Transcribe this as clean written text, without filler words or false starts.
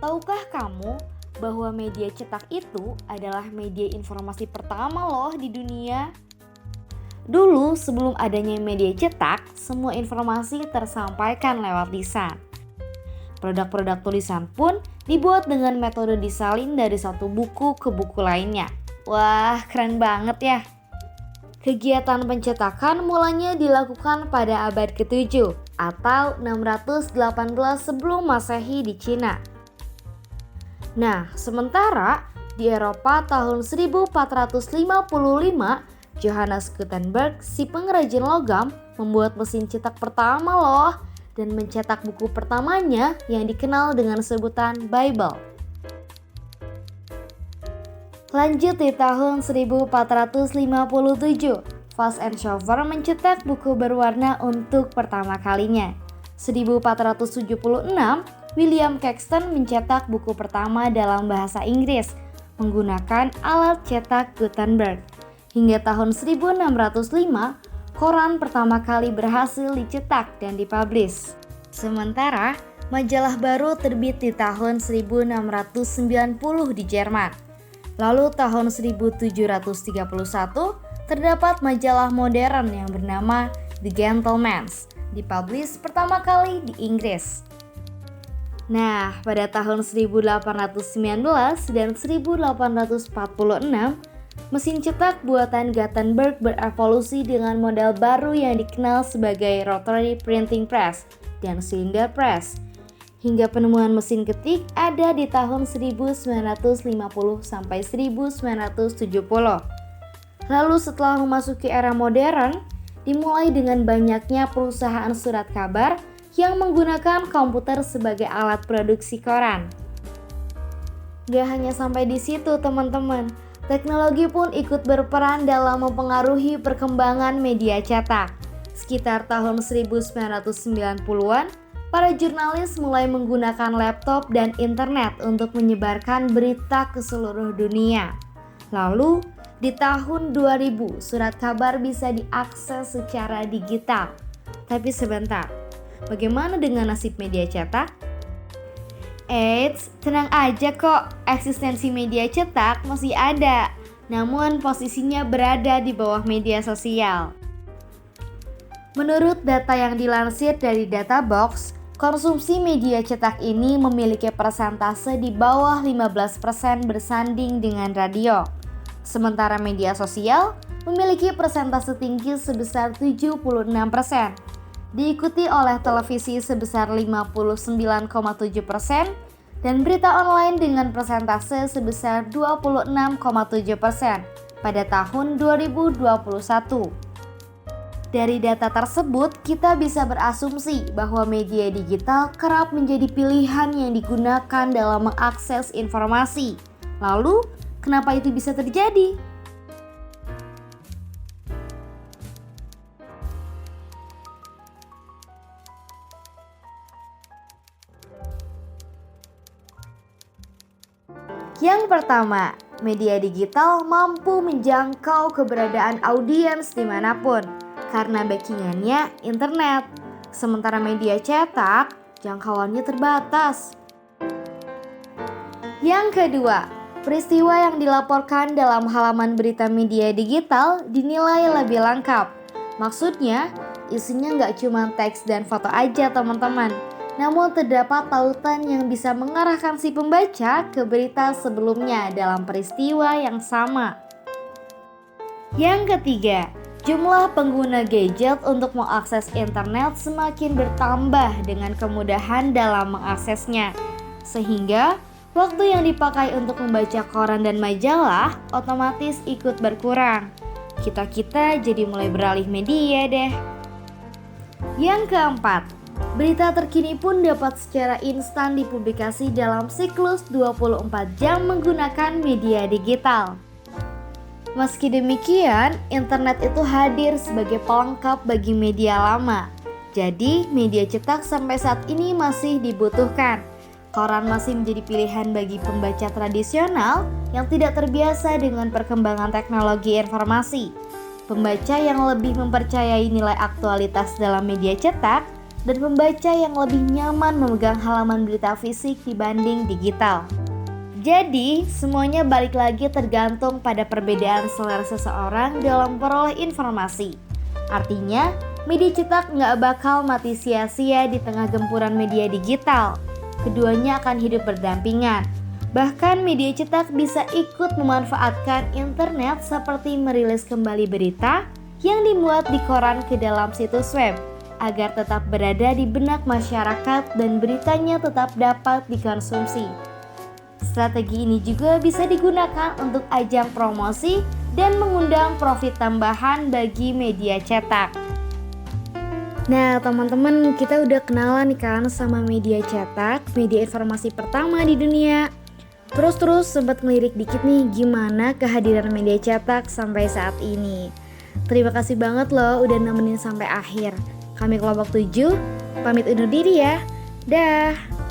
Tahukah kamu bahwa media cetak itu adalah media informasi pertama loh di dunia? Dulu sebelum adanya media cetak, semua informasi tersampaikan lewat lisan. Produk-produk tulisan pun dibuat dengan metode disalin dari satu buku ke buku lainnya. Wah, keren banget ya. Kegiatan pencetakan mulanya dilakukan pada abad ke-7 atau 618 sebelum Masehi di Cina. Nah, sementara di Eropa tahun 1455, Johannes Gutenberg, si pengrajin logam, membuat mesin cetak pertama loh dan mencetak buku pertamanya yang dikenal dengan sebutan Bible. Lanjut di tahun 1457, Fast and Schoeffer mencetak buku berwarna untuk pertama kalinya. 1476, William Caxton mencetak buku pertama dalam bahasa Inggris menggunakan alat cetak Gutenberg. Hingga tahun 1605, koran pertama kali berhasil dicetak dan dipublish. Sementara, majalah baru terbit di tahun 1690 di Jerman. Lalu tahun 1731, terdapat majalah modern yang bernama The Gentleman's, dipublish pertama kali di Inggris. Nah, pada tahun 1819 dan 1846, mesin cetak buatan Gutenberg berevolusi dengan model baru yang dikenal sebagai rotary printing press dan cylinder press. Hingga penemuan mesin ketik ada di tahun 1950 sampai 1970. Lalu setelah memasuki era modern, dimulai dengan banyaknya perusahaan surat kabar yang menggunakan komputer sebagai alat produksi koran. Gak hanya sampai di situ teman-teman, teknologi pun ikut berperan dalam mempengaruhi perkembangan media cetak. Sekitar tahun 1990-an, para jurnalis mulai menggunakan laptop dan internet untuk menyebarkan berita ke seluruh dunia. Lalu, di tahun 2000, surat kabar bisa diakses secara digital. Tapi sebentar, bagaimana dengan nasib media cetak? Eits, tenang aja kok, eksistensi media cetak masih ada, namun posisinya berada di bawah media sosial. Menurut data yang dilansir dari Databox, konsumsi media cetak ini memiliki persentase di bawah 15% bersanding dengan radio. Sementara media sosial memiliki persentase tinggi sebesar 76%. Diikuti oleh televisi sebesar 59,7% dan berita online dengan persentase sebesar 26,7% pada tahun 2021. Dari data tersebut, kita bisa berasumsi bahwa media digital kerap menjadi pilihan yang digunakan dalam mengakses informasi. Lalu, kenapa itu bisa terjadi? Yang pertama, media digital mampu menjangkau keberadaan audiens dimanapun karena backingannya internet. Sementara media cetak, jangkauannya terbatas. Yang kedua, peristiwa yang dilaporkan dalam halaman berita media digital dinilai lebih lengkap. Maksudnya, isinya nggak cuma teks dan foto aja teman-teman, namun terdapat tautan yang bisa mengarahkan si pembaca ke berita sebelumnya dalam peristiwa yang sama. Yang ketiga, jumlah pengguna gadget untuk mengakses internet semakin bertambah dengan kemudahan dalam mengaksesnya. Sehingga, waktu yang dipakai untuk membaca koran dan majalah otomatis ikut berkurang. Kita jadi mulai beralih media deh. Yang keempat, berita terkini pun dapat secara instan dipublikasi dalam siklus 24 jam menggunakan media digital. Meski demikian, internet itu hadir sebagai pelengkap bagi media lama. Jadi, media cetak sampai saat ini masih dibutuhkan. Koran masih menjadi pilihan bagi pembaca tradisional yang tidak terbiasa dengan perkembangan teknologi informasi. Pembaca yang lebih mempercayai nilai aktualitas dalam media cetak dan pembaca yang lebih nyaman memegang halaman berita fisik dibanding digital. Jadi, semuanya balik lagi tergantung pada perbedaan selera seseorang dalam peroleh informasi. Artinya, media cetak nggak bakal mati sia-sia di tengah gempuran media digital. Keduanya akan hidup berdampingan. Bahkan media cetak bisa ikut memanfaatkan internet seperti merilis kembali berita yang dimuat di koran ke dalam situs web agar tetap berada di benak masyarakat dan beritanya tetap dapat dikonsumsi. Strategi ini juga bisa digunakan untuk ajang promosi dan mengundang profit tambahan bagi media cetak. Nah teman-teman, kita udah kenalan nih kan sama media cetak, media informasi pertama di dunia. Terus sempat ngelirik dikit nih gimana kehadiran media cetak sampai saat ini. Terima kasih banget loh udah nemenin sampai akhir. Kami kelompok 7, pamit undur diri ya. Dah.